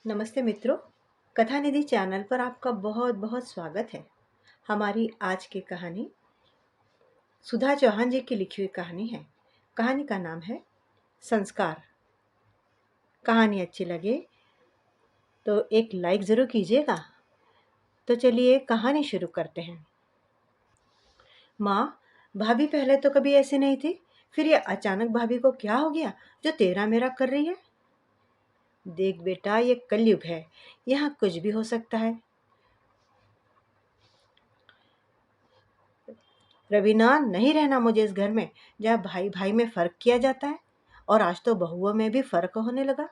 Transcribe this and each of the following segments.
नमस्ते मित्रों। कथा निधि चैनल पर आपका बहुत बहुत स्वागत है। हमारी आज की कहानी सुधा चौहान जी की लिखी हुई कहानी है। कहानी का नाम है संस्कार। कहानी अच्छी लगे तो एक लाइक ज़रूर कीजिएगा। तो चलिए कहानी शुरू करते हैं। माँ, भाभी पहले तो कभी ऐसी नहीं थी, फिर ये अचानक भाभी को क्या हो गया जो तेरा मेरा कर रही है? देख बेटा, ये कलयुग है, यहाँ कुछ भी हो सकता है। रवीना, नहीं रहना मुझे इस घर में जहाँ भाई भाई में फर्क किया जाता है। और आज तो बहुओं में भी फर्क होने लगा।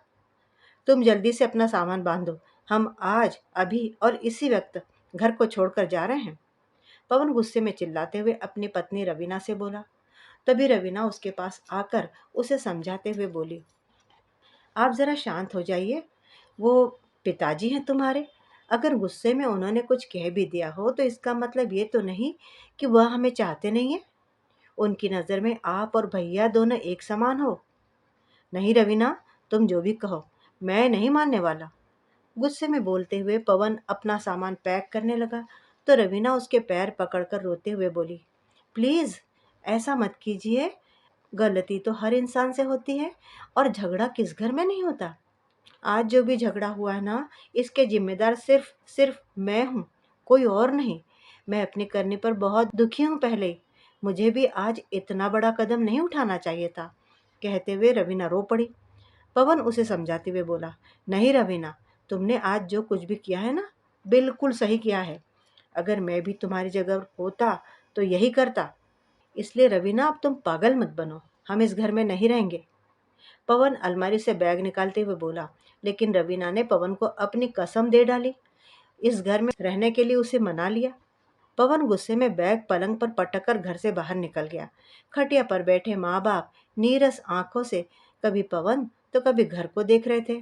तुम जल्दी से अपना सामान बांधो। हम आज अभी और इसी वक्त घर को छोड़कर जा रहे हैं। पवन गुस्से में चिल्लाते हुए अपनी पत्नी रवीना से बोला। तभी रवीना उसके पास आकर उसे समझाते हुए बोली, आप जरा शांत हो जाइए। वो पिताजी हैं तुम्हारे। अगर गुस्से में उन्होंने कुछ कह भी दिया हो तो इसका मतलब ये तो नहीं कि वह हमें चाहते नहीं है। उनकी नज़र में आप और भैया दोनों एक समान हो। नहीं रवीना, तुम जो भी कहो, मैं नहीं मानने वाला। गुस्से में बोलते हुए पवन अपना सामान पैक करने लगा तो रवीना उसके पैर पकड़कर रोते हुए बोली, प्लीज़ ऐसा मत कीजिए। गलती तो हर इंसान से होती है और झगड़ा किस घर में नहीं होता। आज जो भी झगड़ा हुआ है ना, इसके जिम्मेदार सिर्फ सिर्फ मैं हूँ, कोई और नहीं। मैं अपने करने पर बहुत दुखी हूँ पहले ही। मुझे भी आज इतना बड़ा कदम नहीं उठाना चाहिए था। कहते हुए रवीना रो पड़ी। पवन उसे समझाते हुए बोला, नहीं रवीना, तुमने आज जो कुछ भी किया है ना, बिल्कुल सही किया है। अगर मैं भी तुम्हारी जगह होता तो यही करता। इसलिए रवीना, अब तुम पागल मत बनो। हम इस घर में नहीं रहेंगे। पवन अलमारी से बैग निकालते हुए बोला, लेकिन रवीना ने पवन को अपनी कसम दे डाली। इस घर में रहने के लिए उसे मना लिया। पवन गुस्से में बैग पलंग पर पटक कर घर से बाहर निकल गया। खटिया पर बैठे माँ बाप नीरस आंखों से कभी पवन तो कभी घर को देख रहे थे।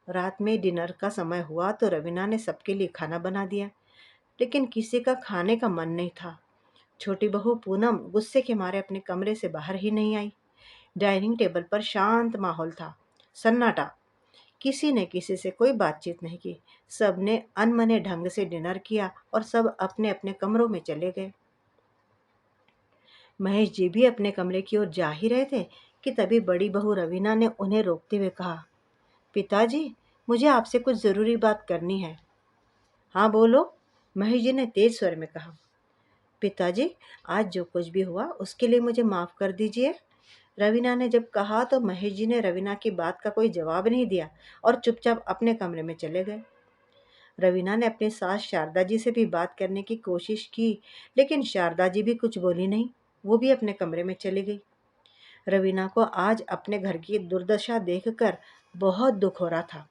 रात में डिनर का समय हुआ तो रवीना ने सबके लिए खाना बना दिया, लेकिन किसी का खाने का मन नहीं था। छोटी बहू पूनम गुस्से के मारे अपने कमरे से बाहर ही नहीं आई। डाइनिंग टेबल पर शांत माहौल था, सन्नाटा। किसी ने किसी से कोई बातचीत नहीं की। सब ने अनमने ढंग से डिनर किया और सब अपने अपने कमरों में चले गए। महेश जी भी अपने कमरे की ओर जा ही रहे थे कि तभी बड़ी बहू रवीना ने उन्हें रोकते हुए कहा, पिताजी, मुझे आपसे कुछ जरूरी बात करनी है। हाँ बोलो, महेश जी ने तेज स्वर में कहा। पिताजी, आज जो कुछ भी हुआ उसके लिए मुझे माफ कर दीजिए। रवीना ने जब कहा तो महेश जी ने रवीना की बात का कोई जवाब नहीं दिया और चुपचाप अपने कमरे में चले गए। रवीना ने अपनी सास शारदा जी से भी बात करने की कोशिश की, लेकिन शारदा जी भी कुछ बोली नहीं। वो भी अपने कमरे में चली गई। रवीना को आज अपने घर की दुर्दशा देखकर बहुत दुख हो रहा था।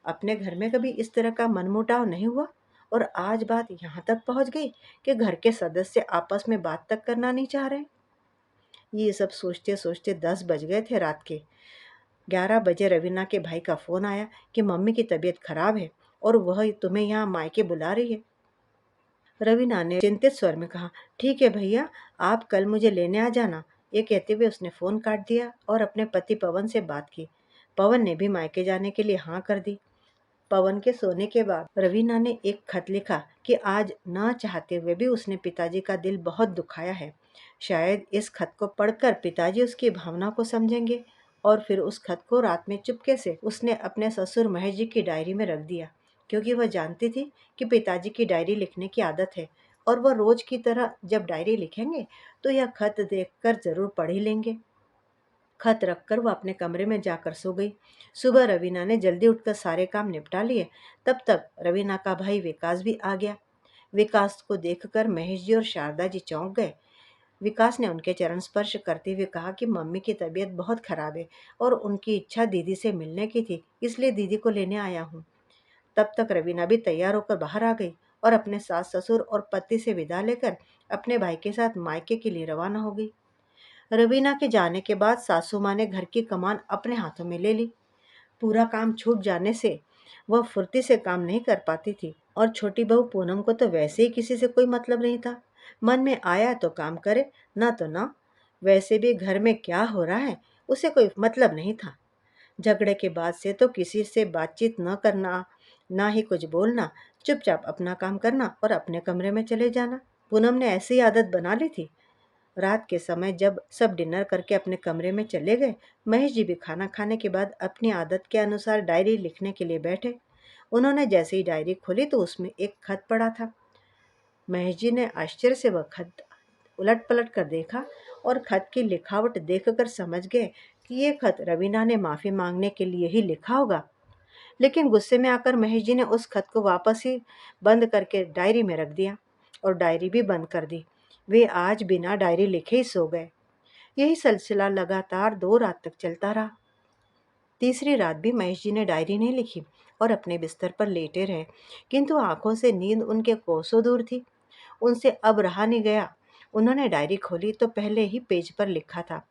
अपने घर में कभी इस तरह का मनमुटाव नहीं हुआ और आज बात यहाँ तक पहुँच गई कि घर के सदस्य आपस में बात तक करना नहीं चाह रहे। ये सब सोचते सोचते 10 बज गए थे रात के। 11 बजे रवीना के भाई का फ़ोन आया कि मम्मी की तबीयत खराब है और वह तुम्हें यहाँ मायके बुला रही है। रवीना ने चिंतित स्वर में कहा, ठीक है भैया, आप कल मुझे लेने आ जाना। ये कहते हुए उसने फ़ोन काट दिया और अपने पति पवन से बात की। पवन ने भी मायके जाने के लिए हाँ कर दी। पवन के सोने के बाद रवीना ने एक खत लिखा कि आज न चाहते हुए भी उसने पिताजी का दिल बहुत दुखाया है। शायद इस खत को पढ़कर पिताजी उसकी भावना को समझेंगे। और फिर उस खत को रात में चुपके से उसने अपने ससुर महेश जी की डायरी में रख दिया, क्योंकि वह जानती थी कि पिताजी की डायरी लिखने की आदत है और वह रोज की तरह जब डायरी लिखेंगे तो यह खत देखकर जरूर पढ़ ही लेंगे। खत रखकर वह अपने कमरे में जाकर सो गई। सुबह रवीना ने जल्दी उठकर सारे काम निपटा लिए। तब तक रवीना का भाई विकास भी आ गया। विकास को देखकर महेश जी और शारदा जी चौंक गए। विकास ने उनके चरण स्पर्श करते हुए कहा कि मम्मी की तबीयत बहुत खराब है और उनकी इच्छा दीदी से मिलने की थी, इसलिए दीदी को लेने आया हूँ। तब तक रवीना भी तैयार होकर बाहर आ गई और अपने सास ससुर और पति से विदा लेकर अपने भाई के साथ मायके के लिए रवाना हो गई। रवीना के जाने के बाद सासू माँ ने घर की कमान अपने हाथों में ले ली। पूरा काम छूट जाने से वह फुर्ती से काम नहीं कर पाती थी और छोटी बहू पूनम को तो वैसे ही किसी से कोई मतलब नहीं था। मन में आया तो काम करे, ना तो ना। वैसे भी घर में क्या हो रहा है उसे कोई मतलब नहीं था। झगड़े के बाद से तो किसी से बातचीत न करना, ना ही कुछ बोलना, चुपचाप अपना काम करना और अपने कमरे में चले जाना पूनम ने ऐसी आदत बना ली थी। रात के समय जब सब डिनर करके अपने कमरे में चले गए, महेश जी भी खाना खाने के बाद अपनी आदत के अनुसार डायरी लिखने के लिए बैठे। उन्होंने जैसे ही डायरी खोली तो उसमें एक खत पड़ा था। महेश जी ने आश्चर्य से वह खत उलट पलट कर देखा और खत की लिखावट देखकर समझ गए कि ये खत रवीना ने माफी मांगने के लिए ही लिखा होगा। लेकिन गुस्से में आकर महेश जी ने उस खत को वापस ही बंद करके डायरी में रख दिया और डायरी भी बंद कर दी। वे आज बिना डायरी लिखे ही सो गए। यही सिलसिला लगातार 2 रात तक चलता रहा। तीसरी रात भी महेश जी ने डायरी नहीं लिखी और अपने बिस्तर पर लेटे रहे, किंतु आंखों से नींद उनके कोसों दूर थी। उनसे अब रहा नहीं गया। उन्होंने डायरी खोली तो पहले ही पेज पर लिखा था,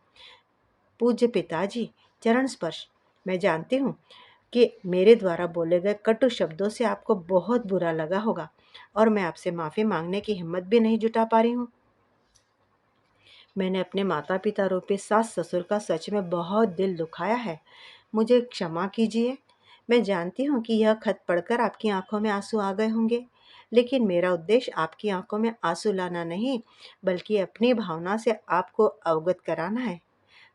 पूज्य पिताजी, चरण स्पर्श। मैं जानती हूँ कि मेरे द्वारा बोले गए कटु शब्दों से आपको बहुत बुरा लगा होगा और मैं आपसे माफ़ी मांगने की हिम्मत भी नहीं जुटा पा रही हूँ। मैंने अपने माता पिता रूपी सास ससुर का सच में बहुत दिल दुखाया है। मुझे क्षमा कीजिए। मैं जानती हूँ कि यह खत पढ़कर आपकी आंखों में आंसू आ गए होंगे, लेकिन मेरा उद्देश्य आपकी आंखों में आंसू लाना नहीं, बल्कि अपनी भावना से आपको अवगत कराना है।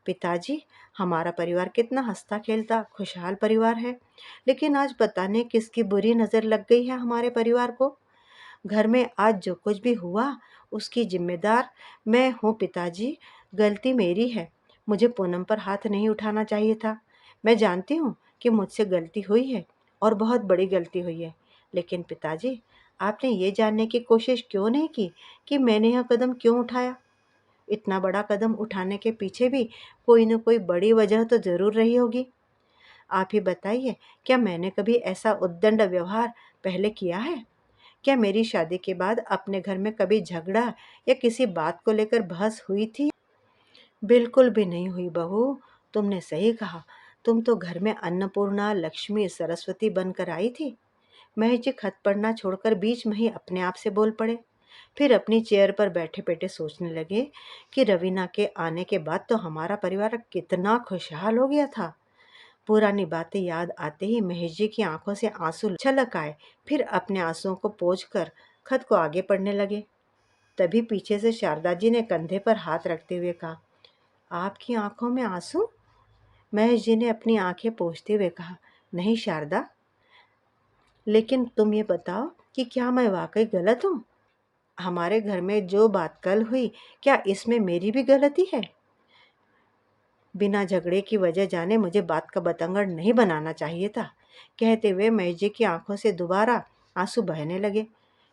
पिताजी, हमारा परिवार कितना हंसता खेलता खुशहाल परिवार है, लेकिन आज पता नहीं किसकी बुरी नज़र लग गई है हमारे परिवार को। घर में आज जो कुछ भी हुआ उसकी जिम्मेदार मैं हूँ पिताजी। गलती मेरी है। मुझे पूनम पर हाथ नहीं उठाना चाहिए था। मैं जानती हूँ कि मुझसे गलती हुई है और बहुत बड़ी गलती हुई है, लेकिन पिताजी, आपने ये जानने की कोशिश क्यों नहीं की कि मैंने यह कदम क्यों उठाया? इतना बड़ा कदम उठाने के पीछे भी कोई न कोई बड़ी वजह तो ज़रूर रही होगी। आप ही बताइए, क्या मैंने कभी ऐसा उद्दंड व्यवहार पहले किया है? क्या मेरी शादी के बाद अपने घर में कभी झगड़ा या किसी बात को लेकर बहस हुई थी? बिल्कुल भी नहीं हुई बहू। तुमने सही कहा। तुम तो घर में अन्नपूर्णा, लक्ष्मी, सरस्वती बनकर आई थी। महेश जी खत पढ़ना छोड़कर बीच में ही अपने आप से बोल पड़े। फिर अपनी चेयर पर बैठे बैठे सोचने लगे कि रवीना के आने के बाद तो हमारा परिवार कितना खुशहाल हो गया था। पुरानी बातें याद आते ही महेश जी की आंखों से आंसू छलक आए। फिर अपने आंसुओं को पोंछकर खत को आगे पढ़ने लगे। तभी पीछे से शारदा जी ने कंधे पर हाथ रखते हुए कहा, आपकी आंखों में आंसू? महेश जी ने अपनी आंखें पोंछते हुए कहा, नहीं शारदा, लेकिन तुम ये बताओ कि क्या मैं वाकई गलत हूँ? हमारे घर में जो बात कल हुई, क्या इसमें मेरी भी गलती है? बिना झगड़े की वजह जाने मुझे बात का बतंगड़ नहीं बनाना चाहिए था। कहते हुए महेश जी की आंखों से दोबारा आंसू बहने लगे।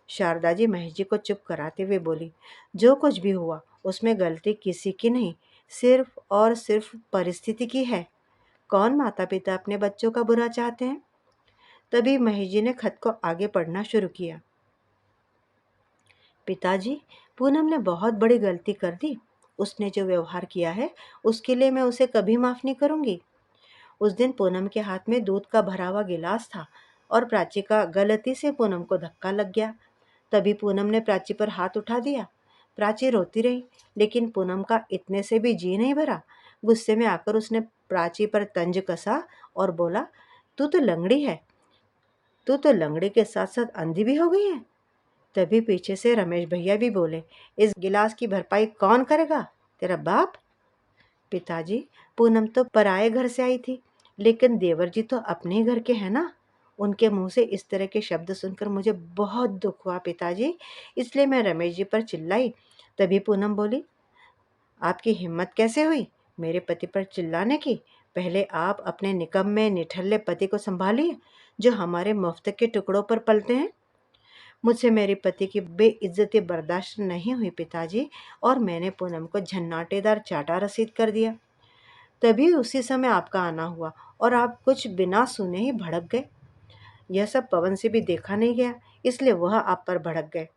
शारदा जी महेश जी को चुप कराते हुए बोली, जो कुछ भी हुआ उसमें गलती किसी की नहीं, सिर्फ और सिर्फ परिस्थिति की है। कौन माता पिता अपने बच्चों का बुरा चाहते हैं? तभी महेश जी ने खत को आगे पढ़ना शुरू किया। पिताजी, पूनम ने बहुत बड़ी गलती कर दी। उसने जो व्यवहार किया है उसके लिए मैं उसे कभी माफ नहीं करूंगी। उस दिन पूनम के हाथ में दूध का भरा हुआ गिलास था और प्राची का गलती से पूनम को धक्का लग गया। तभी पूनम ने प्राची पर हाथ उठा दिया। प्राची रोती रही, लेकिन पूनम का इतने से भी जी नहीं भरा। गुस्से में आकर उसने प्राची पर तंज कसा और बोला, तू तो लंगड़ी है। तू तो लंगड़ी के साथ साथ अंधी भी हो गई है। तभी पीछे से रमेश भैया भी बोले, इस गिलास की भरपाई कौन करेगा? तेरा बाप? पिताजी, पूनम तो पराए घर से आई थी, लेकिन देवर जी तो अपने ही घर के हैं ना। उनके मुंह से इस तरह के शब्द सुनकर मुझे बहुत दुख हुआ पिताजी, इसलिए मैं रमेश जी पर चिल्लाई। तभी पूनम बोली, आपकी हिम्मत कैसे हुई मेरे पति पर चिल्लाने की? पहले आप अपने निकम्मे निठल्ले पति को संभालिए, जो हमारे मुफ्त के टुकड़ों पर पलते हैं। मुझसे मेरे पति की बेइज्जती बर्दाश्त नहीं हुई पिताजी, और मैंने पूनम को झन्नाटेदार चाटा रसीद कर दिया। तभी उसी समय आपका आना हुआ और आप कुछ बिना सुने ही भड़क गए। यह सब पवन से भी देखा नहीं गया, इसलिए वह आप पर भड़क गए।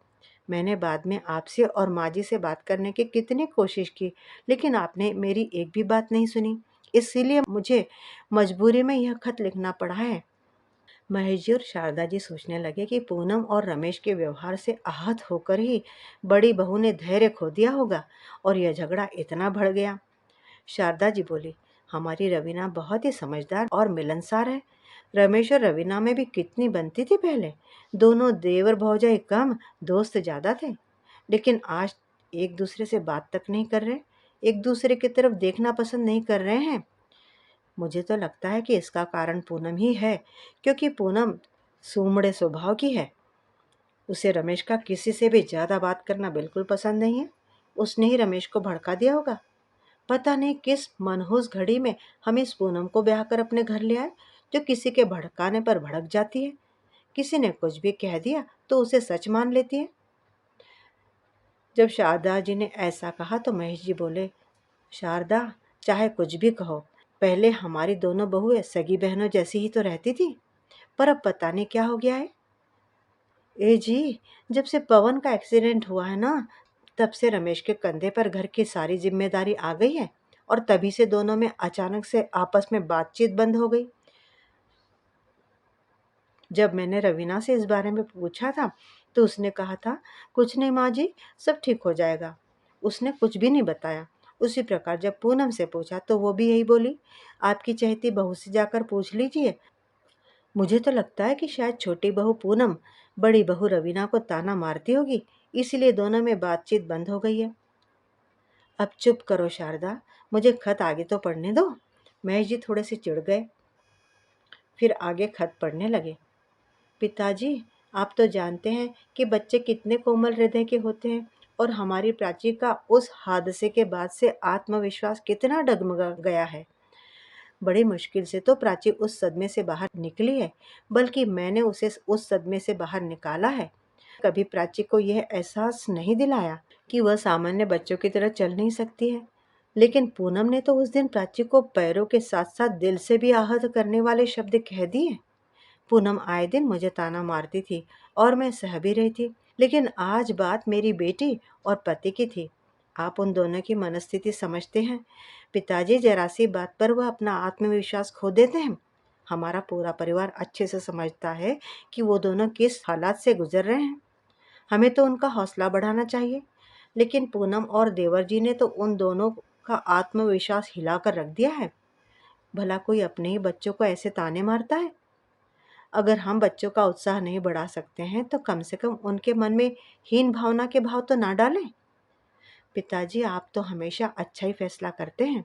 मैंने बाद में आपसे और माँ जी से बात करने की कितनी कोशिश की, लेकिन आपने मेरी एक भी बात नहीं सुनी। इसीलिए मुझे मजबूरी में यह खत लिखना पड़ा है। महेश जी और शारदा जी सोचने लगे कि पूनम और रमेश के व्यवहार से आहत होकर ही बड़ी बहू ने धैर्य खो दिया होगा और यह झगड़ा इतना बढ़ गया। शारदा जी बोली, हमारी रवीना बहुत ही समझदार और मिलनसार है। रमेश और रवीना में भी कितनी बनती थी पहले। दोनों देवर भौजाई कम, दोस्त ज्यादा थे। लेकिन आज एक दूसरे से बात तक नहीं कर रहे, एक दूसरे की तरफ देखना पसंद नहीं कर रहे हैं। मुझे तो लगता है कि इसका कारण पूनम ही है, क्योंकि पूनम सूमड़े स्वभाव की है। उसे रमेश का किसी से भी ज्यादा बात करना बिल्कुल पसंद नहीं है। उसने ही रमेश को भड़का दिया होगा। पता नहीं किस मनहूस घड़ी में हम इस पूनम को ब्याह कर अपने घर ले आए, जो किसी के भड़काने पर भड़क जाती है। किसी ने कुछ भी कह दिया तो उसे सच मान लेती है। जब शारदा जी ने ऐसा कहा तो महेश जी बोले, शारदा, चाहे कुछ भी कहो, पहले हमारी दोनों बहुएं सगी बहनों जैसी ही तो रहती थी, पर अब पता नहीं क्या हो गया है। ए जी, जब से पवन का एक्सीडेंट हुआ है ना, तब से रमेश के कंधे पर घर की सारी जिम्मेदारी आ गई है, और तभी से दोनों में अचानक से आपस में बातचीत बंद हो गई। जब मैंने रवीना से इस बारे में पूछा था तो उसने कहा था, कुछ नहीं माँ जी, सब ठीक हो जाएगा। उसने कुछ भी नहीं बताया। उसी प्रकार जब पूनम से पूछा तो वो भी यही बोली, आपकी चहेती बहू से जाकर पूछ लीजिए। मुझे तो लगता है कि शायद छोटी बहू पूनम बड़ी बहू रवीना को ताना मारती होगी, इसीलिए दोनों में बातचीत बंद हो गई है। अब चुप करो शारदा, मुझे खत आगे तो पढ़ने दो। महेश जी थोड़े से चिढ़ गए, फिर आगे खत पढ़ने लगे। पिताजी, आप तो जानते हैं कि बच्चे कितने कोमल हृदय के होते हैं, और हमारी प्राची का उस हादसे के बाद से आत्मविश्वास कितना डगमगा गया है। बड़ी मुश्किल से तो प्राची उस सदमे से बाहर निकली है, बल्कि मैंने उसे उस सदमे से बाहर निकाला है। कभी प्राची को यह एहसास नहीं दिलाया कि वह सामान्य बच्चों की तरह चल नहीं सकती है। लेकिन पूनम ने तो उस दिन प्राची को पैरों के साथ साथ दिल से भी आहत करने वाले शब्द कह दिए। पूनम आए दिन मुझे ताना मारती थी और मैं सह भी रही थी, लेकिन आज बात मेरी बेटी और पति की थी। आप उन दोनों की मनस्थिति समझते हैं। पिताजी, जरा सी बात पर वह अपना आत्मविश्वास खो देते हैं। हमारा पूरा परिवार अच्छे से समझता है कि वो दोनों किस हालात से गुजर रहे हैं। हमें तो उनका हौसला बढ़ाना चाहिए। लेकिन पूनम और देवर जी ने तो उन दोनों का आत्मविश्वास हिलाकर रख दिया है। भला कोई अपने ही बच्चों को ऐसे ताने मारता है? अगर हम बच्चों का उत्साह नहीं बढ़ा सकते हैं तो कम से कम उनके मन में हीन भावना के भाव तो ना डालें। पिताजी, आप तो हमेशा अच्छा ही फैसला करते हैं,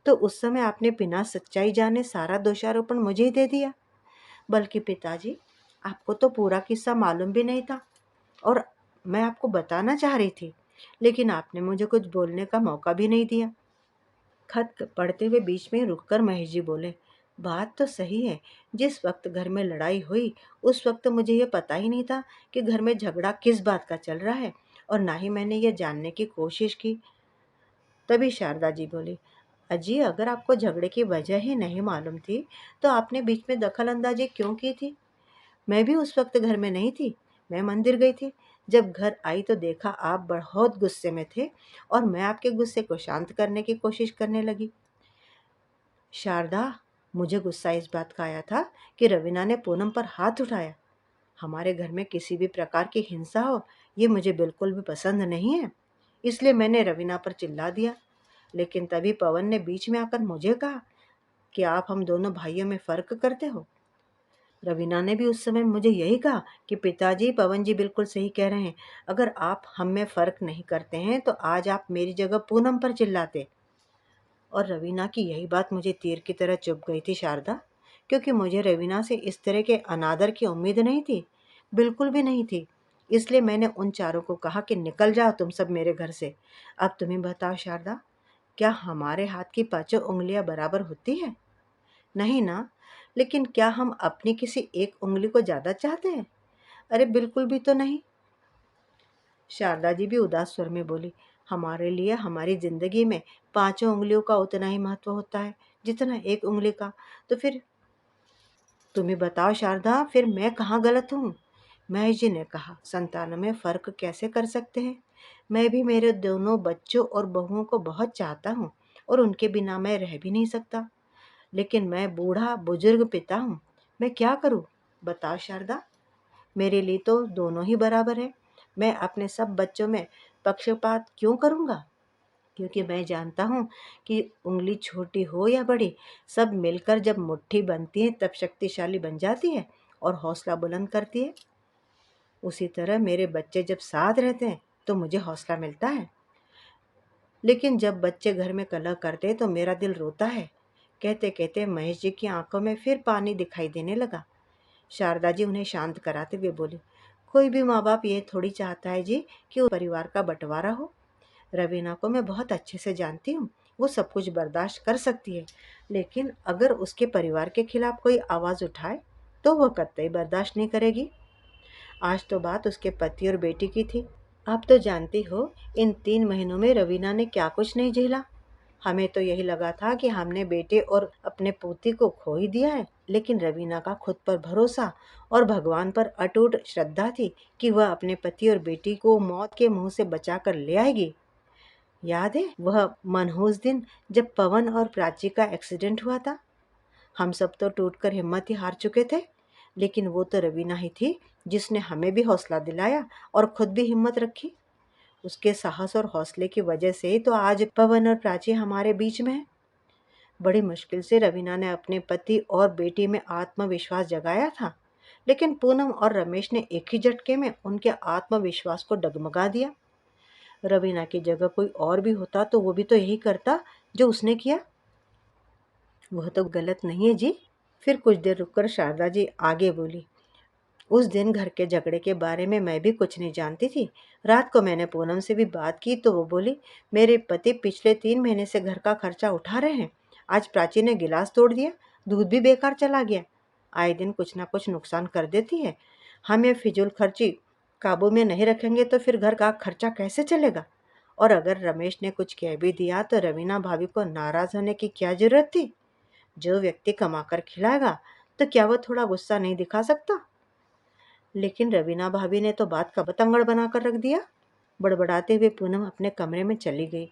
तो उस समय आपने बिना सच्चाई जाने सारा दोषारोपण मुझे ही दे दिया। बल्कि पिताजी, आपको तो पूरा किस्सा मालूम भी नहीं था, और मैं आपको बताना चाह रही थी, लेकिन आपने मुझे कुछ बोलने का मौका भी नहीं दिया। खत पढ़ते हुए बीच में रुककर महेश जी बोले, बात तो सही है। जिस वक्त घर में लड़ाई हुई, उस वक्त मुझे ये पता ही नहीं था कि घर में झगड़ा किस बात का चल रहा है, और ना ही मैंने ये जानने की कोशिश की। तभी शारदा जी बोली, अजी, अगर आपको झगड़े की वजह ही नहीं मालूम थी तो आपने बीच में दखल अंदाजी क्यों की थी? मैं भी उस वक्त घर में नहीं थी, मैं मंदिर गई थी। जब घर आई तो देखा आप बहुत गुस्से में थे, और मैं आपके गुस्से को शांत करने की कोशिश करने लगी। शारदा, मुझे गुस्सा इस बात का आया था कि रवीना ने पूनम पर हाथ उठाया। हमारे घर में किसी भी प्रकार की हिंसा हो, ये मुझे बिल्कुल भी पसंद नहीं है। इसलिए मैंने रवीना पर चिल्ला दिया। लेकिन तभी पवन ने बीच में आकर मुझे कहा कि आप हम दोनों भाइयों में फर्क करते हो। रवीना ने भी उस समय मुझे यही कहा कि पिताजी, पवन जी बिल्कुल सही कह रहे हैं। अगर आप हम में फर्क नहीं करते हैं तो आज आप मेरी जगह पूनम पर चिल्लाते। और रवीना की यही बात मुझे तीर की तरह चुभ गई थी शारदा, क्योंकि मुझे रवीना से इस तरह के अनादर की उम्मीद नहीं थी, बिल्कुल भी नहीं थी। इसलिए मैंने उन चारों को कहा कि निकल जाओ तुम सब मेरे घर से। अब तुम्हें बताओ शारदा, क्या हमारे हाथ की पांचों उंगलियां बराबर होती है? नहीं ना। लेकिन क्या हम अपनी किसी एक उंगली को ज्यादा चाहते हैं? अरे बिल्कुल भी तो नहीं। शारदा जी भी उदास स्वर में बोली, हमारे लिए हमारी जिंदगी में पांचों उंगलियों का उतना ही महत्व होता है जितना एक उंगली का। तो फिर तुम्हें बताओ शारदा, फिर मैं कहाँ गलत हूँ? महेश जी ने कहा, संतानों में फर्क कैसे कर सकते हैं? मैं भी मेरे दोनों बच्चों और बहुओं को बहुत चाहता हूँ, और उनके बिना मैं रह भी नहीं सकता। लेकिन मैं बूढ़ा बुजुर्ग पिता हूँ, मैं क्या करूँ? बताओ शारदा, मेरे लिए तो दोनों ही बराबर है। मैं अपने सब बच्चों में पक्षपात क्यों करूँगा? क्योंकि मैं जानता हूँ कि उंगली छोटी हो या बड़ी, सब मिलकर जब मुट्ठी बनती है तब शक्तिशाली बन जाती है और हौसला बुलंद करती है। उसी तरह मेरे बच्चे जब साथ रहते हैं तो मुझे हौसला मिलता है, लेकिन जब बच्चे घर में कलह करते तो मेरा दिल रोता है। कहते कहते महेश जी की आंखों में फिर पानी दिखाई देने लगा। शारदा जी उन्हें शांत कराते हुए बोली, कोई भी माँ बाप ये थोड़ी चाहता है जी कि उस परिवार का बंटवारा हो। रवीना को मैं बहुत अच्छे से जानती हूँ, वो सब कुछ बर्दाश्त कर सकती है, लेकिन अगर उसके परिवार के खिलाफ कोई आवाज़ उठाए तो वह कतई बर्दाश्त नहीं करेगी। आज तो बात उसके पति और बेटी की थी। आप तो जानती हो, इन 3 महीनों में रवीना ने क्या कुछ नहीं झेला। हमें तो यही लगा था कि हमने बेटे और अपने पोती को खो ही दिया है, लेकिन रवीना का खुद पर भरोसा और भगवान पर अटूट श्रद्धा थी कि वह अपने पति और बेटी को मौत के मुंह से बचा कर ले आएगी। याद है वह मनहूस दिन जब पवन और प्राची का एक्सीडेंट हुआ था? हम सब तो टूटकर हिम्मत ही हार चुके थे, लेकिन वो तो रवीना ही थी जिसने हमें भी हौसला दिलाया और खुद भी हिम्मत रखी। उसके साहस और हौसले की वजह से ही तो आज पवन और प्राची हमारे बीच में है। बड़ी मुश्किल से रवीना ने अपने पति और बेटी में आत्मविश्वास जगाया था, लेकिन पूनम और रमेश ने एक ही झटके में उनके आत्मविश्वास को डगमगा दिया। रवीना की जगह कोई और भी होता तो वो भी तो यही करता जो उसने किया। वह तो गलत नहीं है जी। फिर कुछ देर रुककर शारदा जी आगे बोली, उस दिन घर के झगड़े के बारे में मैं भी कुछ नहीं जानती थी। रात को मैंने पूनम से भी बात की तो वो बोली, मेरे पति पिछले 3 महीने से घर का खर्चा उठा रहे हैं। आज प्राची ने गिलास तोड़ दिया, दूध भी बेकार चला गया। आए दिन कुछ ना कुछ नुकसान कर देती है। हम ये फिजूल खर्ची काबू में नहीं रखेंगे तो फिर घर का खर्चा कैसे चलेगा। और अगर रमेश ने कुछ कह भी दिया तो रवीना भाभी को नाराज होने की क्या जरूरत थी। जो व्यक्ति कमाकर खिलाएगा तो क्या वह थोड़ा गुस्सा नहीं दिखा सकता। लेकिन रवीना भाभी ने तो बात का बतंगड़ बनाकर रख दिया। बड़बड़ाते हुए पूनम अपने कमरे में चली गई।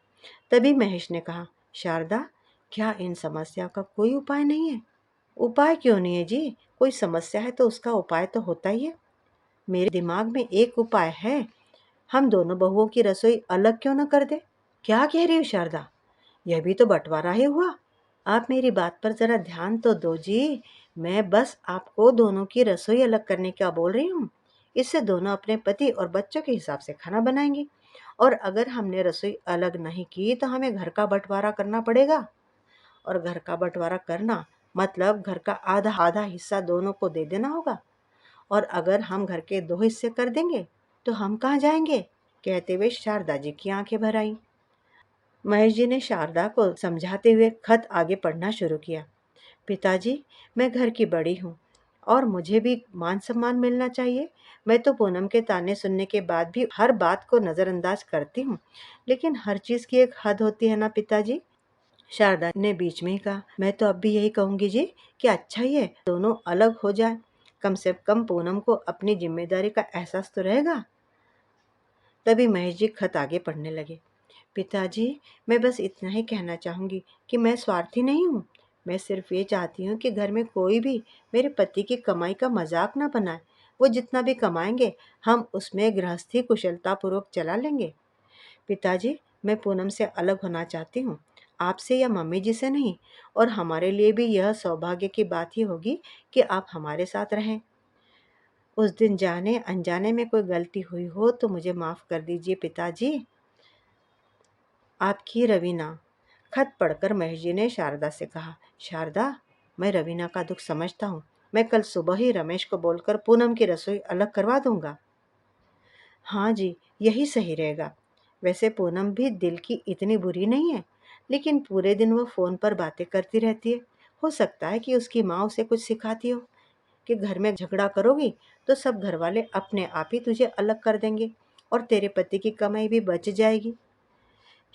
तभी महेश ने कहा, शारदा, क्या इन समस्या का कोई उपाय नहीं है? उपाय क्यों नहीं है जी? कोई समस्या है तो उसका उपाय तो होता ही है। मेरे दिमाग में एक उपाय है। हम दोनों बहुओं की रसोई अलग क्यों न कर दे? क्या कह रही हो शारदा? यह भी तो बंटवारा ही हुआ। आप मेरी बात पर जरा ध्यान तो दो जी। मैं बस आपको दोनों की रसोई अलग करने का बोल रही हूँ। इससे दोनों अपने पति और बच्चों के हिसाब से खाना बनाएंगे। और अगर हमने रसोई अलग नहीं की तो हमें घर का बंटवारा करना पड़ेगा। और घर का बंटवारा करना मतलब घर का आधा आधा हिस्सा दोनों को दे देना होगा। और अगर हम घर के 2 हिस्से कर देंगे तो हम कहाँ जाएंगे? कहते हुए शारदा जी की आंखें भर आईं। महेश जी ने शारदा को समझाते हुए खत आगे पढ़ना शुरू किया। पिताजी, मैं घर की बड़ी हूँ और मुझे भी मान सम्मान मिलना चाहिए। मैं तो पूनम के ताने सुनने के बाद भी हर बात को नज़रअंदाज करती हूँ, लेकिन हर चीज़ की एक हद होती है ना पिताजी। शारदा ने बीच में ही कहा, मैं तो अब भी यही कहूँगी जी कि अच्छा ही है दोनों अलग हो जाए। कम से कम पूनम को अपनी जिम्मेदारी का एहसास तो रहेगा। तभी महेश जी खत आगे पढ़ने लगे। पिताजी, मैं बस इतना ही कहना चाहूँगी कि मैं स्वार्थी नहीं हूँ। मैं सिर्फ ये चाहती हूँ कि घर में कोई भी मेरे पति की कमाई का मजाक ना बनाए। वो जितना भी कमाएंगे हम उसमें गृहस्थी कुशलतापूर्वक चला लेंगे। पिताजी, मैं पूनम से अलग होना चाहती हूँ, आपसे या मम्मी जी से नहीं। और हमारे लिए भी यह सौभाग्य की बात ही होगी कि आप हमारे साथ रहें। उस दिन जाने अनजाने में कोई गलती हुई हो तो मुझे माफ़ कर दीजिए पिताजी। आपकी रवीना। खत पढ़कर महेश जी ने शारदा से कहा, शारदा, मैं रवीना का दुख समझता हूँ। मैं कल सुबह ही रमेश को बोलकर पूनम की रसोई अलग करवा दूंगा। हाँ जी, यही सही रहेगा। वैसे पूनम भी दिल की इतनी बुरी नहीं है, लेकिन पूरे दिन वो फ़ोन पर बातें करती रहती है। हो सकता है कि उसकी माँ उसे कुछ सिखाती हो कि घर में झगड़ा करोगी तो सब घर वाले अपने आप ही तुझे अलग कर देंगे और तेरे पति की कमाई भी बच जाएगी।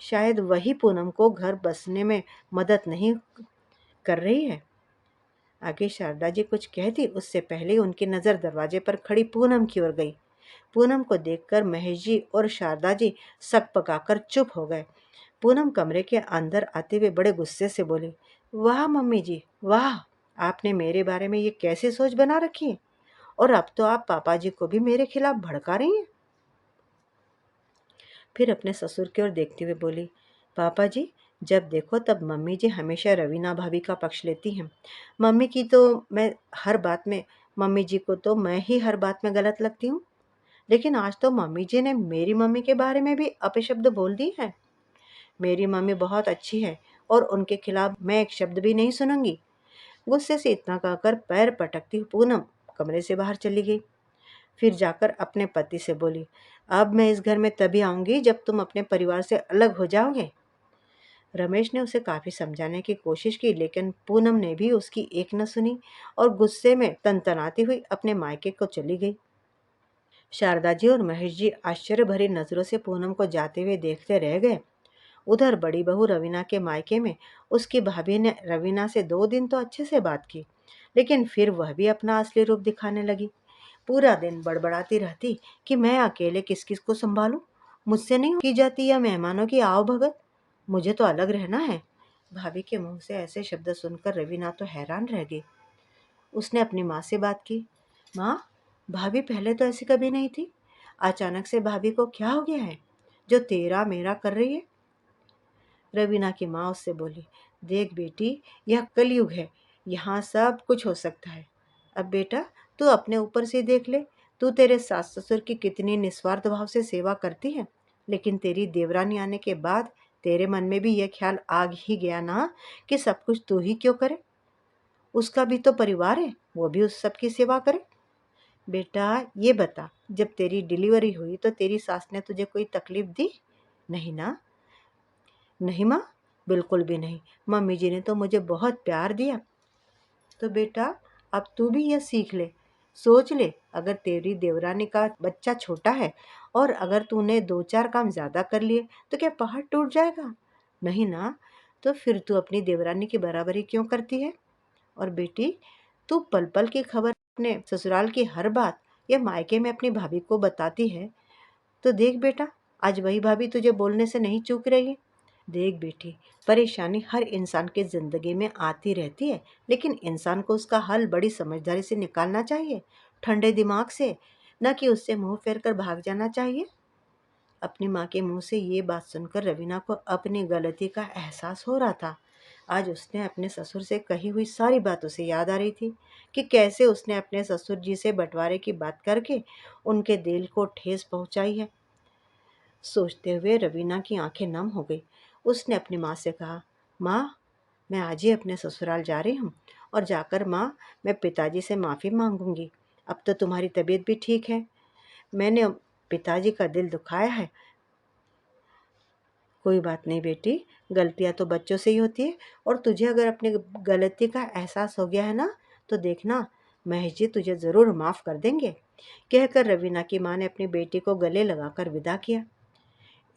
शायद वही पूनम को घर बसने में मदद नहीं कर रही है। आगे शारदा जी कुछ कहती उससे पहले उनकी नज़र दरवाजे पर खड़ी पूनम की ओर गई। पूनम को देखकर महेश जी और शारदा जी सक पकाकर चुप हो गए। पूनम कमरे के अंदर आते हुए बड़े गुस्से से बोली, वाह मम्मी जी, वाह, आपने मेरे बारे में ये कैसी सोच बना रखी है। और अब तो आप पापा जी को भी मेरे खिलाफ भड़का रही हैं। फिर अपने ससुर की ओर देखते हुए बोली, पापा जी, जब देखो तब मम्मी जी हमेशा रवीना भाभी का पक्ष लेती हैं। मम्मी की तो मैं हर बात में मम्मी जी को तो मैं ही हर बात में गलत लगती हूँ। लेकिन आज तो मम्मी जी ने मेरी मम्मी के बारे में भी अपशब्द बोल दी है। मेरी मम्मी बहुत अच्छी है और उनके खिलाफ मैं एक शब्द भी नहीं सुनूंगी। गुस्से से इतना कहकर पैर पटकती हुई पूनम कमरे से बाहर चली गई। फिर जाकर अपने पति से बोली, अब मैं इस घर में तभी आऊंगी जब तुम अपने परिवार से अलग हो जाओगे। रमेश ने उसे काफी समझाने की कोशिश की, लेकिन पूनम ने भी उसकी एक न सुनी और गुस्से में तनतनाती हुई अपने मायके को चली गई। शारदा जी और महेश जी आश्चर्य भरी नजरों से पूनम को जाते हुए देखते रह गए। उधर बड़ी बहू रवीना के मायके में उसकी भाभी ने रवीना से 2 दिन तो अच्छे से बात की, लेकिन फिर वह भी अपना असली रूप दिखाने लगी। पूरा दिन बड़बड़ाती रहती कि मैं अकेले किस किस को संभालूं, मुझसे नहीं की जाती या मेहमानों की आओ भगत, मुझे तो अलग रहना है। भाभी के मुंह से ऐसे शब्द सुनकर रवीना तो हैरान रह गई। उसने अपनी माँ से बात की। माँ, भाभी पहले तो ऐसी कभी नहीं थी, अचानक से भाभी को क्या हो गया है जो तेरा मेरा कर रही है। रवीना की माँ उससे बोली, देख बेटी, यह कलयुग है, यहाँ सब कुछ हो सकता है। अब बेटा, तू अपने ऊपर से देख ले, तू तेरे सास ससुर की कितनी निस्वार्थ भाव से सेवा करती है, लेकिन तेरी देवरानी आने के बाद तेरे मन में भी यह ख्याल आ ही गया ना कि सब कुछ तू ही क्यों करे। उसका भी तो परिवार है, वो भी उस सब की सेवा करे। बेटा ये बता, जब तेरी डिलीवरी हुई तो तेरी सास ने तुझे कोई तकलीफ दी? नहीं ना? नहीं माँ, बिल्कुल भी नहीं। मम्मी जी ने तो मुझे बहुत प्यार दिया। तो बेटा, अब तू भी यह सीख ले, सोच ले, अगर तेरी देवरानी का बच्चा छोटा है और अगर तूने 2-4 काम ज्यादा कर लिए तो क्या पहाड़ टूट जाएगा? नहीं ना? तो फिर तू अपनी देवरानी की बराबरी क्यों करती है? और बेटी, तू पल पल की खबर अपने ससुराल की हर बात या मायके में अपनी भाभी को बताती है, तो देख बेटा, आज वही भाभी तुझे बोलने से नहीं चूक रही है। देख बेटी, परेशानी हर इंसान की जिंदगी में आती रहती है, लेकिन इंसान को उसका हल बड़ी समझदारी से निकालना चाहिए, ठंडे दिमाग से, न कि उससे मुंह फेर कर भाग जाना चाहिए। अपनी माँ के मुंह से ये बात सुनकर रवीना को अपनी गलती का एहसास हो रहा था। आज उसने अपने ससुर से कही हुई सारी बात उसे याद आ रही थी कि कैसे उसने अपने ससुर जी से बंटवारे की बात करके उनके दिल को ठेस पहुंचाई है। सोचते हुए रवीना की आंखें नम हो गई। उसने अपनी माँ से कहा, माँ, मैं आज ही अपने ससुराल जा रही हूँ और जाकर माँ, मैं पिताजी से माफ़ी मांगूंगी। अब तो तुम्हारी तबीयत भी ठीक है। मैंने पिताजी का दिल दुखाया है। कोई बात नहीं बेटी, गलतियां तो बच्चों से ही होती है और तुझे अगर अपनी गलती का एहसास हो गया है ना, तो देखना, महेश जी तुझे ज़रूर माफ़ कर देंगे। कहकर रवीना की माँ ने अपनी बेटी को गले लगाकर विदा किया।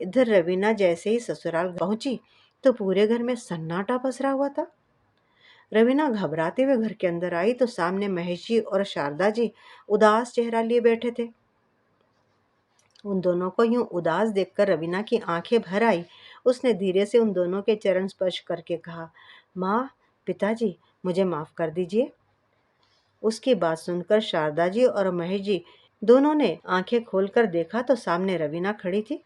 इधर रवीना जैसे ही ससुराल पहुंची तो पूरे घर में सन्नाटा पसरा हुआ था। रवीना घबराते हुए घर के अंदर आई तो सामने महेश जी और शारदा जी उदास चेहरा लिए बैठे थे। उन दोनों को यूं उदास देखकर रवीना की आंखें भर आई। उसने धीरे से उन दोनों के चरण स्पर्श करके कहा, माँ, पिताजी, मुझे माफ कर दीजिए। उसकी बात सुनकर शारदा जी और महेश जी दोनों ने आंखें खोलकर देखा तो सामने रवीना खड़ी थी।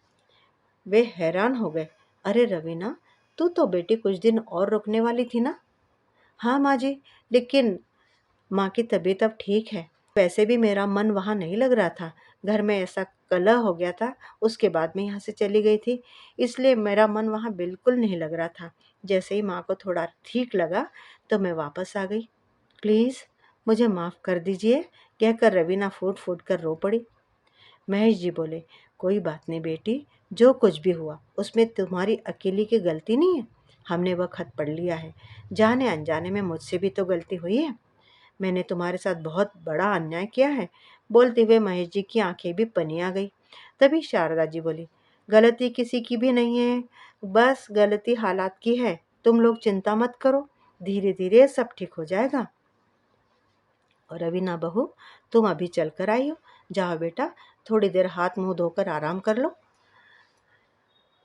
वे हैरान हो गए। अरे रवीना, तू तो बेटी कुछ दिन और रुकने वाली थी ना? हाँ माँ जी, लेकिन माँ की तबीयत अब ठीक है। वैसे भी मेरा मन वहाँ नहीं लग रहा था। घर में ऐसा कलह हो गया था, उसके बाद मैं यहाँ से चली गई थी, इसलिए मेरा मन वहाँ बिल्कुल नहीं लग रहा था। जैसे ही माँ को थोड़ा ठीक लगा तो मैं वापस आ गई। प्लीज़ मुझे माफ़ कर दीजिए, कहकर रवीना फूट फूट कर रो पड़ी। महेश जी बोले, कोई बात नहीं बेटी, जो कुछ भी हुआ उसमें तुम्हारी अकेली की गलती नहीं है। हमने वह खत पढ़ लिया है। जाने अनजाने में मुझसे भी तो गलती हुई है। मैंने तुम्हारे साथ बहुत बड़ा अन्याय किया है। बोलते हुए महेश जी की आंखें भी पनी आ गई। तभी शारदा जी बोली, गलती किसी की भी नहीं है, बस गलती हालात की है। तुम लोग चिंता मत करो, धीरे धीरे सब ठीक हो जाएगा। और रवीना बहू, तुम अभी चल कर आई हो, जाओ बेटा, थोड़ी देर हाथ मुंह धोकर आराम कर लो।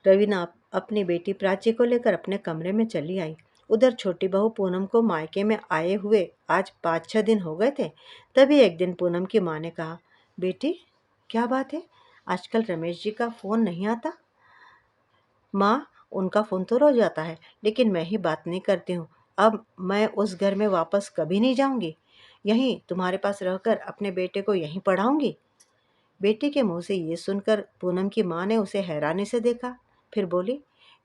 रवीना अपनी बेटी प्राची को लेकर अपने कमरे में चली आई। उधर छोटी बहू पूनम को मायके में आए हुए आज 5-6 दिन हो गए थे। तभी एक दिन पूनम की माँ ने कहा, बेटी, क्या बात है, आजकल रमेश जी का फोन नहीं आता? माँ, उनका फ़ोन तो रोज़ आता है, लेकिन मैं ही बात नहीं करती हूँ। अब मैं उस घर में वापस कभी नहीं जाऊँगी। यहीं तुम्हारे पास रहकर अपने बेटे को यहीं पढ़ाऊँगी। बेटी के मुँह से ये सुनकर पूनम की माँ ने उसे हैरानी से देखा। फिर बोली,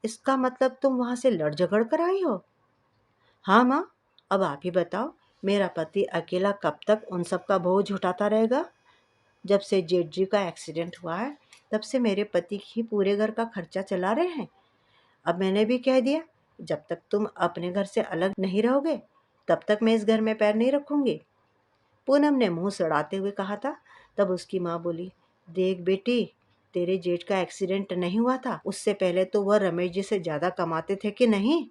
इसका मतलब तुम वहाँ से लड़ झगड़ कर आई हो? हाँ माँ, अब आप ही बताओ, मेरा पति अकेला कब तक उन सब का बोझ उठाता रहेगा? जब से जेठ जी का एक्सीडेंट हुआ है, तब से मेरे पति ही पूरे घर का खर्चा चला रहे हैं। अब मैंने भी कह दिया, जब तक तुम अपने घर से अलग नहीं रहोगे, तब तक मैं इस घर में पैर नहीं रखूंगी। पूनम ने मुंह सड़ाते हुए कहा था। तब उसकी माँ बोली, देख बेटी, तेरे जेठ का एक्सीडेंट नहीं हुआ था, उससे पहले तो वह रमेश जी से ज्यादा कमाते थे कि नहीं?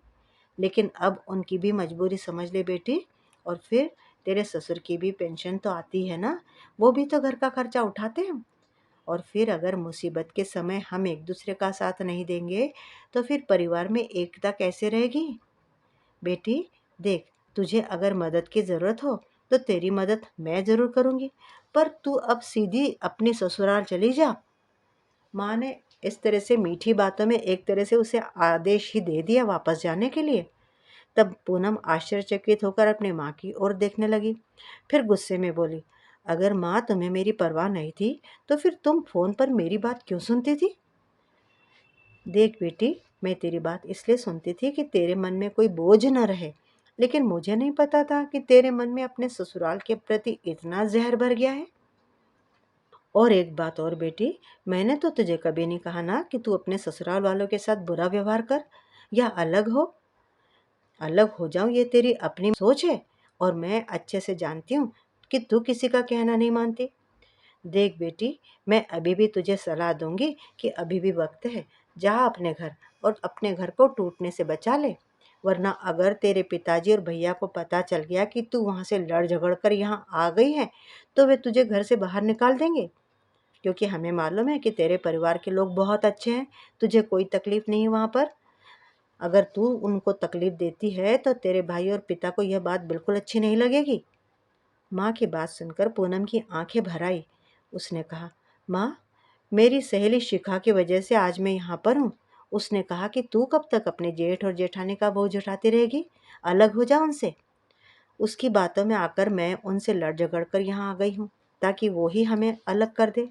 लेकिन अब उनकी भी मजबूरी समझ ले बेटी। और फिर तेरे ससुर की भी पेंशन तो आती है ना, वो भी तो घर का खर्चा उठाते हैं। और फिर अगर मुसीबत के समय हम एक दूसरे का साथ नहीं देंगे, तो फिर परिवार में एकता कैसे रहेगी? बेटी देख, तुझे अगर मदद की ज़रूरत हो तो तेरी मदद मैं ज़रूर करूँगी, पर तू अब सीधी अपनी ससुराल चली जा। माँ ने इस तरह से मीठी बातों में एक तरह से उसे आदेश ही दे दिया वापस जाने के लिए। तब पूनम आश्चर्यचकित होकर अपनी माँ की ओर देखने लगी। फिर गुस्से में बोली, अगर माँ तुम्हें मेरी परवाह नहीं थी, तो फिर तुम फ़ोन पर मेरी बात क्यों सुनती थी? देख बेटी, मैं तेरी बात इसलिए सुनती थी कि तेरे मन में कोई बोझ न रहे, लेकिन मुझे नहीं पता था कि तेरे मन में अपने ससुराल के प्रति इतना जहर भर गया है। और एक बात और बेटी, मैंने तो तुझे कभी नहीं कहा ना कि तू अपने ससुराल वालों के साथ बुरा व्यवहार कर या अलग हो जाऊं, ये तेरी अपनी सोच है। और मैं अच्छे से जानती हूँ कि तू किसी का कहना नहीं मानती। देख बेटी, मैं अभी भी तुझे सलाह दूंगी कि अभी भी वक्त है। जा अपने घर और अपने घर को टूटने से बचा ले। वरना अगर तेरे पिताजी और भैया को पता चल गया कि तू वहां से लड़ झगड़ कर यहाँ आ गई है, तो वे तुझे घर से बाहर निकाल देंगे। क्योंकि हमें मालूम है कि तेरे परिवार के लोग बहुत अच्छे हैं, तुझे कोई तकलीफ नहीं वहां पर। अगर तू उनको तकलीफ देती है तो तेरे भाई और पिता को यह बात बिल्कुल अच्छी नहीं लगेगी। माँ की बात सुनकर पूनम की आंखें भर आई। उसने कहा, माँ, मेरी सहेली शिखा की वजह से आज मैं यहाँ पर हूँ। उसने कहा कि तू कब तक अपने जेठ और जेठानी का बोझ उठाती रहेगी, अलग हो जा उनसे। उसकी बातों में आकर मैं उनसे लड़ झगड़ कर यहाँ आ गई हूँ, ताकि वो ही हमें अलग कर दे।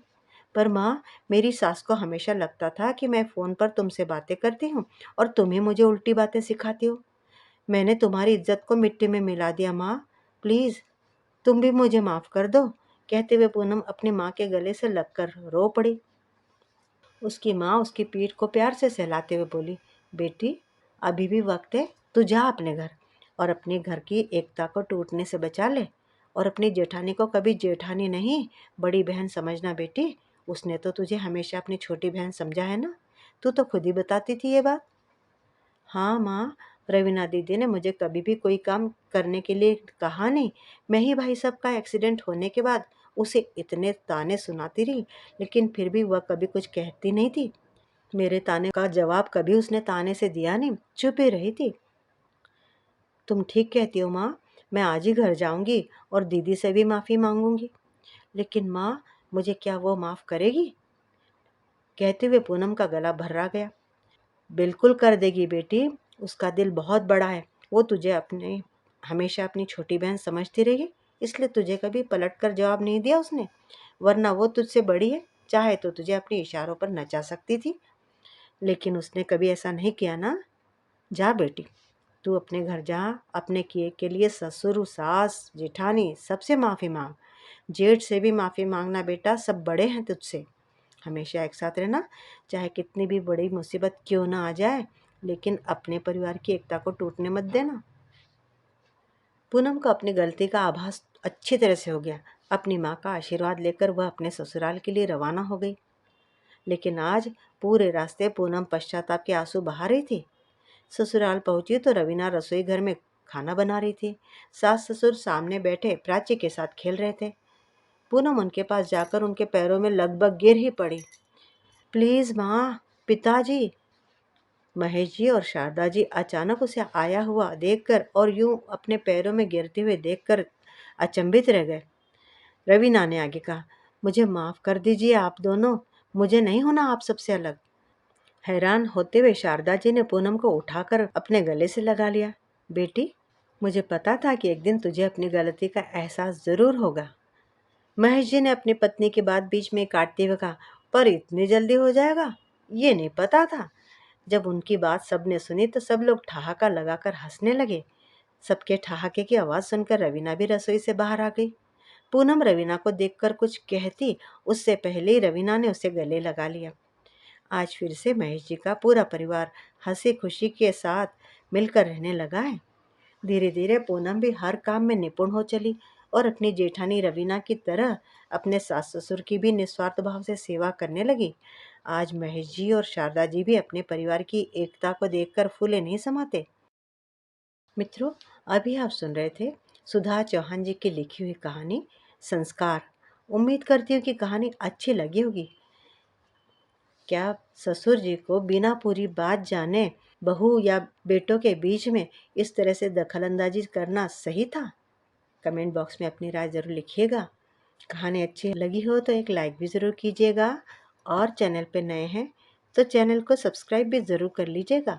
पर माँ, मेरी सास को हमेशा लगता था कि मैं फ़ोन पर तुमसे बातें करती हूँ और तुम ही मुझे उल्टी बातें सिखाती हो। मैंने तुम्हारी इज्जत को मिट्टी में मिला दिया माँ। प्लीज़ तुम भी मुझे माफ़ कर दो। कहते हुए पूनम अपनी माँ के गले से लगकर रो पड़ी। उसकी माँ उसकी पीठ को प्यार से सहलाते हुए बोली, बेटी, अभी भी वक्त है, तू जा अपने घर और अपने घर की एकता को टूटने से बचा ले। और अपनी जेठानी को कभी जेठानी नहीं, बड़ी बहन समझना बेटी। उसने तो तुझे हमेशा अपनी छोटी बहन समझा है ना, तू तो खुद ही बताती थी ये बात। हाँ माँ, रवीना दीदी ने मुझे कभी भी कोई काम करने के लिए कहा नहीं। मैं ही भाई साहब का एक्सीडेंट होने के बाद उसे इतने ताने सुनाती रही, लेकिन फिर भी वह कभी कुछ कहती नहीं थी। मेरे ताने का जवाब कभी उसने ताने से दिया नहीं, चुप ही रही थी। तुम ठीक कहती हो माँ, मैं आज ही घर जाऊंगी और दीदी से भी माफ़ी मांगूंगी। लेकिन माँ, मुझे क्या वो माफ़ करेगी? कहते हुए पूनम का गला भर्रा गया। बिल्कुल कर देगी बेटी, उसका दिल बहुत बड़ा है। वो तुझे अपने हमेशा अपनी छोटी बहन समझती रही, इसलिए तुझे कभी पलट कर जवाब नहीं दिया उसने। वरना वो तुझसे बड़ी है, चाहे तो तुझे अपने इशारों पर नचा सकती थी, लेकिन उसने कभी ऐसा नहीं किया ना। जा बेटी, तू अपने घर जा। अपने किए के लिए ससुर, सास, जेठानी सबसे माफ़ी मांग। जेठ से भी माफ़ी मांगना बेटा, सब बड़े हैं तुझसे। हमेशा एक साथ रहना, चाहे कितनी भी बड़ी मुसीबत क्यों ना आ जाए, लेकिन अपने परिवार की एकता को टूटने मत देना। पूनम को अपनी गलती का आभास अच्छी तरह से हो गया। अपनी माँ का आशीर्वाद लेकर वह अपने ससुराल के लिए रवाना हो गई। लेकिन आज पूरे रास्ते पूनम पश्चाताप के आंसू बहा रही थी। ससुराल पहुंची तो रवीना रसोई घर में खाना बना रही थी। सास ससुर सामने बैठे प्राची के साथ खेल रहे थे। पूनम उनके पास जाकर उनके पैरों में लगभग गिर ही पड़ी। प्लीज माँ, पिताजी। महेश जी और शारदा जी अचानक उसे आया हुआ देखकर और यूं अपने पैरों में गिरते हुए देखकर अचंभित रह गए। रवीना ने आगे कहा, मुझे माफ कर दीजिए आप दोनों, मुझे नहीं होना आप सबसे अलग। हैरान होते हुए शारदा जी ने पूनम को उठाकर अपने गले से लगा लिया। बेटी, मुझे पता था कि एक दिन तुझे अपनी गलती का एहसास जरूर होगा। महेश जी ने अपनी पत्नी की बात बीच में काटते हुए कहा, पर इतनी जल्दी हो जाएगा ये नहीं पता था। जब उनकी बात सबने सुनी तो सब लोग ठहाका लगाकर हंसने लगे। सबके ठहाके की आवाज सुनकर रवीना भी रसोई से बाहर आ गई। पूनम रवीना को देखकर कुछ कहती उससे पहले ही रवीना ने उसे गले लगा लिया। आज फिर से महेश जी का पूरा परिवार हंसी खुशी के साथ मिलकर रहने लगा है। धीरे धीरे पूनम भी हर काम में निपुण हो चली और अपनी जेठानी रवीना की तरह अपने सास ससुर की भी निस्वार्थ भाव से सेवा करने लगी। आज महेश जी और शारदा जी भी अपने परिवार की एकता को देखकर फूले नहीं समाते। मित्रों, अभी आप सुन रहे थे सुधा चौहान जी की लिखी हुई कहानी संस्कार। उम्मीद करती हूँ कि कहानी अच्छी लगी होगी। क्या ससुर जी को बिना पूरी बात जाने बहू या बेटों के बीच में इस तरह से दखलंदाजी करना सही था? कमेंट बॉक्स में अपनी राय ज़रूर लिखिएगा। कहानी अच्छी लगी हो तो एक लाइक भी ज़रूर कीजिएगा और चैनल पे नए हैं तो चैनल को सब्सक्राइब भी ज़रूर कर लीजिएगा।